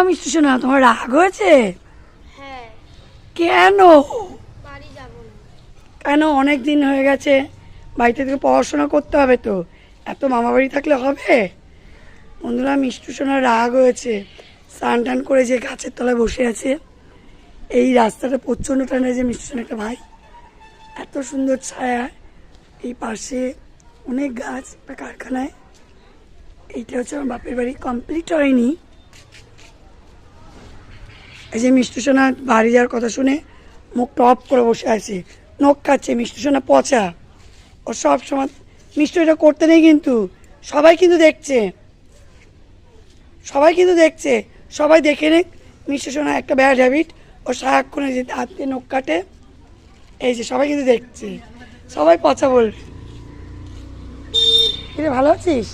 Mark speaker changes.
Speaker 1: মিষ্টি শোনা, তোমার রাগ হয়েছে?
Speaker 2: হ্যাঁ।
Speaker 1: কেন?
Speaker 2: বাড়ি যাব না।
Speaker 1: কেন? অনেক দিন হয়ে গেছে, বাড়িতে থেকে পড়াশোনা করতে হবে তো, এত মামা বাড়ি থাকলে হবে? বন্ধুরা, মিষ্টি সোনার রাগ হয়েছে। স্নান টান করে যে গাছের তলায় বসে আছে। এই রাস্তাটা প্রচণ্ড ঠান্ডা, যে মিষ্টি সোনার একটা ভাই, এত সুন্দর ছায়া, এই পাশে অনেক গাছ, একটা কারখানায়। এইটা হচ্ছে আমার বাপের বাড়ি, কমপ্লিট হয়নি। এই যে মিষ্টি সোনা বাড়ি যাওয়ার কথা শুনে মুখ টপ করে বসে আছে, নখ খাচ্ছে। মিষ্টি সোনা পচা, ও সব সময় মিষ্টি এটা করতে নেই, কিন্তু সবাই কিন্তু দেখছে, সবাই কিন্তু দেখছে, সবাই দেখে নে। মিষ্টি সোনা একটা ব্যাড হ্যাবিট, ও সারাক্ষণে যে হাত দিয়ে নখ কাটে। এই যে সবাই কিন্তু দেখছে, সবাই পচা বলবে। ভালো আছিস?